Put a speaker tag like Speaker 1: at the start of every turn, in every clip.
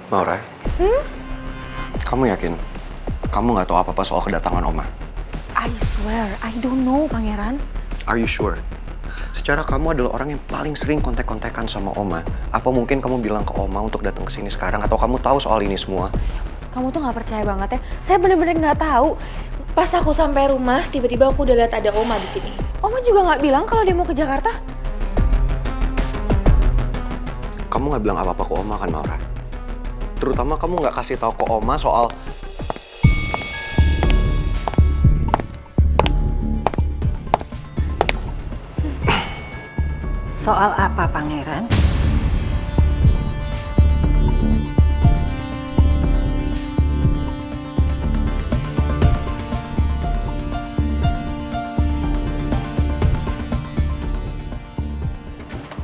Speaker 1: Maura, kamu yakin? Kamu nggak tahu apa-apa soal kedatangan Oma?
Speaker 2: I swear, I don't know, Pangeran.
Speaker 1: Are you sure? Secara kamu adalah orang yang paling sering kontak-kontakan sama Oma. Apa mungkin kamu bilang ke Oma untuk datang ke sini sekarang? Atau kamu tahu soal ini semua?
Speaker 2: Kamu tuh nggak percaya banget ya. Saya bener-bener nggak tahu.
Speaker 3: Pas aku sampai rumah, tiba-tiba aku udah lihat ada Oma di sini.
Speaker 2: Oma juga nggak bilang kalau dia mau ke Jakarta.
Speaker 1: Kamu nggak bilang apa-apa ke Oma kan, Maura? Terutama kamu nggak kasih tahu ke Oma soal...
Speaker 4: Soal apa, Pangeran?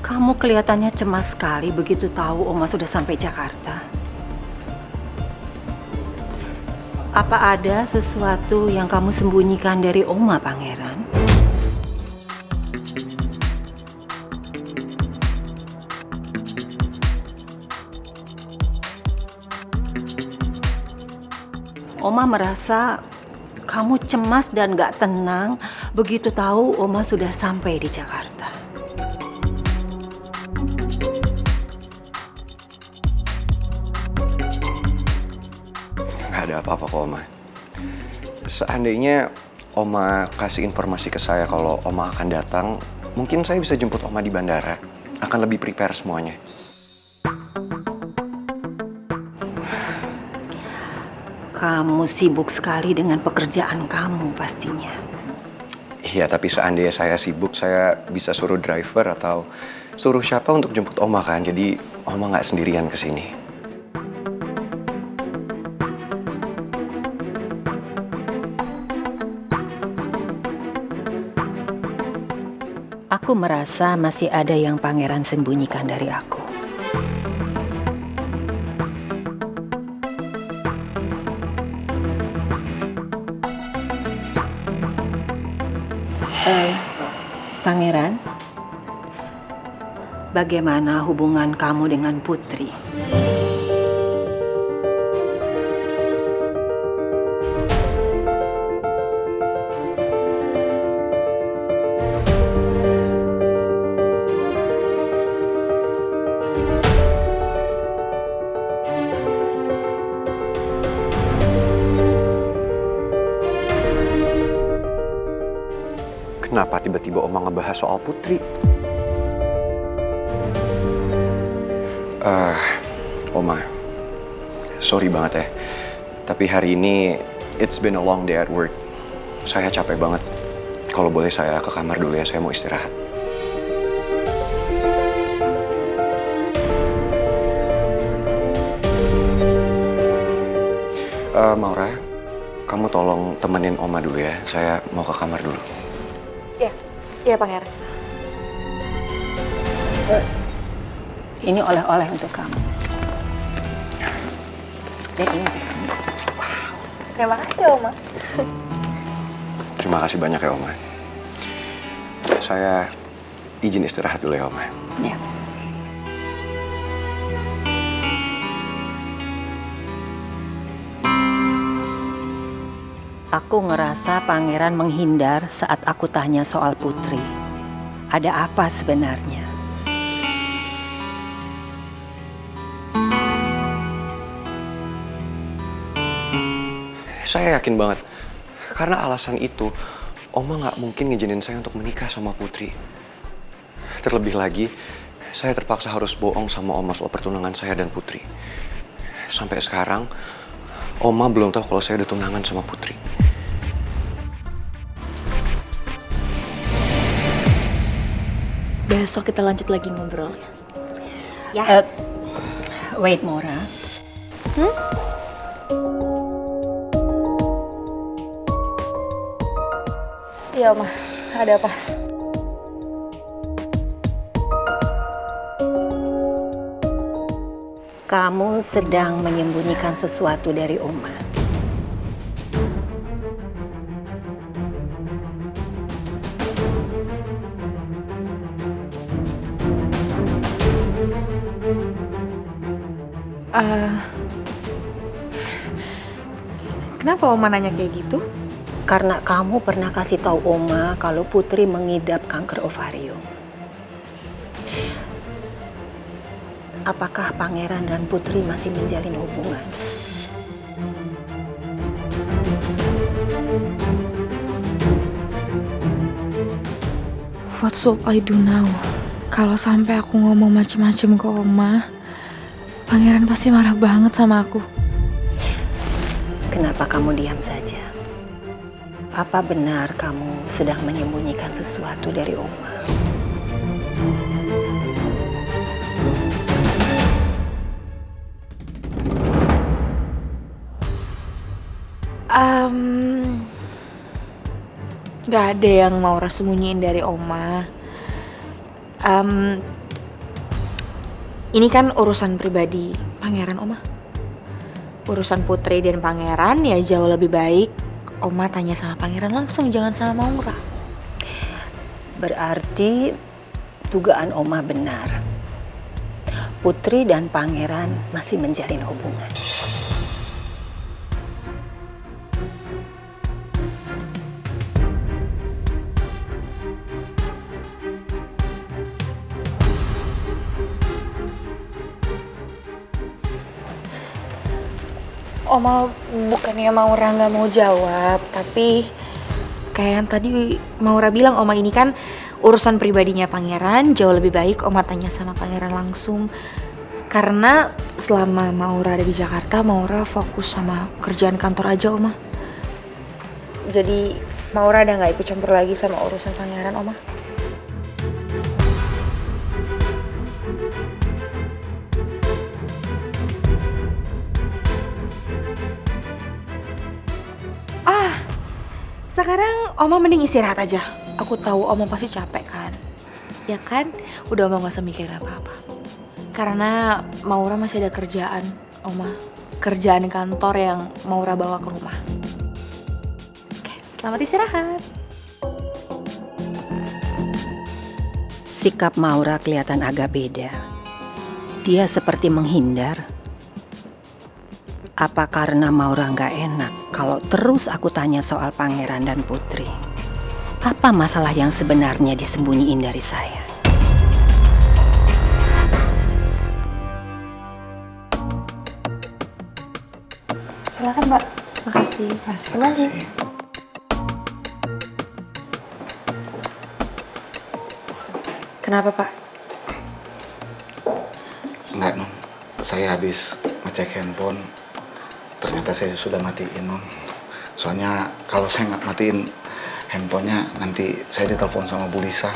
Speaker 4: Kamu kelihatannya cemas sekali begitu tahu Oma sudah sampai Jakarta. Apa ada sesuatu yang kamu sembunyikan dari Oma, Pangeran? Oma merasa kamu cemas dan gak tenang begitu tahu Oma sudah sampai di Jakarta.
Speaker 1: Nggak ada apa-apa kok, Oma. Seandainya Oma kasih informasi ke saya kalau Oma akan datang, mungkin saya bisa jemput Oma di bandara. Akan lebih prepare semuanya.
Speaker 4: Kamu sibuk sekali dengan pekerjaan kamu pastinya.
Speaker 1: Iya, tapi seandainya saya sibuk, saya bisa suruh driver atau suruh siapa untuk jemput Oma kan. Jadi Oma nggak sendirian ke sini.
Speaker 4: Aku merasa masih ada yang Pangeran sembunyikan dari aku. Pangeran, bagaimana hubungan kamu dengan Putri?
Speaker 1: Kenapa tiba-tiba Oma ngebahas soal Putri? Oma, sorry banget ya. Tapi hari ini, it's been a long day at work. Saya capek banget. Kalau boleh saya ke kamar dulu ya, saya mau istirahat. Maura, kamu tolong temenin Oma dulu ya. Saya mau ke kamar dulu.
Speaker 2: Iya, Pangeran.
Speaker 4: Ini oleh-oleh untuk kamu. Dan ini untuk kamu.
Speaker 2: Terima kasih, Oma.
Speaker 1: Terima kasih banyak ya, Oma. Saya izin istirahat dulu ya, Oma.
Speaker 4: Ya. Aku ngerasa Pangeran menghindar saat aku tanya soal Putri. Ada apa sebenarnya?
Speaker 1: Saya yakin banget. Karena alasan itu, Oma nggak mungkin ngizinin saya untuk menikah sama Putri. Terlebih lagi, saya terpaksa harus bohong sama Oma soal pertunangan saya dan Putri. Sampai sekarang, Oma belum tahu kalau saya udah tunangan sama Putri.
Speaker 3: Besok kita lanjut lagi ngobrol.
Speaker 4: Ya. Wait, Maura.
Speaker 2: Iya, Oma. Ada apa?
Speaker 4: Kamu sedang menyembunyikan sesuatu dari Oma.
Speaker 3: Eh, kenapa Oma nanya kayak gitu?
Speaker 4: Karena kamu pernah kasih tahu Oma kalau Putri mengidap kanker ovarium. Apakah Pangeran dan Putri masih menjalin hubungan?
Speaker 2: What should I do now? Kalau sampai aku ngomong macem-macem ke Oma, Pangeran pasti marah banget sama aku.
Speaker 4: Kenapa kamu diam saja? Apa benar kamu sedang menyembunyikan sesuatu dari Oma?
Speaker 3: Gak ada yang Maura sembunyiin dari Oma. Ini kan urusan pribadi Pangeran, Oma. Urusan Putri dan Pangeran ya jauh lebih baik Oma tanya sama Pangeran langsung, jangan sama Maura.
Speaker 4: Berarti dugaan Oma benar. Putri dan Pangeran masih menjalin hubungan.
Speaker 3: Oma bukannya Maura nggak mau jawab, tapi kayak yang tadi Maura bilang, Oma ini kan urusan pribadinya Pangeran, jauh lebih baik Oma tanya sama Pangeran langsung. Karena selama Maura ada di Jakarta, Maura fokus sama kerjaan kantor aja, Oma. Jadi Maura udah nggak ikut campur lagi sama urusan Pangeran, Oma. Sekarang Oma mending istirahat aja. Aku tahu Oma pasti capek kan. Ya kan? Udah Oma gak usah mikirin apa-apa. Karena Maura masih ada kerjaan, Oma. Kerjaan kantor yang Maura bawa ke rumah. Oke, selamat istirahat.
Speaker 4: Sikap Maura kelihatan agak beda. Dia seperti menghindar. Apa karena Maura nggak enak kalau terus aku tanya soal Pangeran dan Putri? Apa masalah yang sebenarnya disembunyiin dari saya?
Speaker 3: Silakan, Mbak. Makasih. Makasih. Kenapa, Pak?
Speaker 5: Enggak, Non. Saya habis ngecek handphone. Ternyata saya sudah matiin, Non. Soalnya kalau saya nggak matiin handphonenya, nanti saya ditelepon sama Bu Lisa.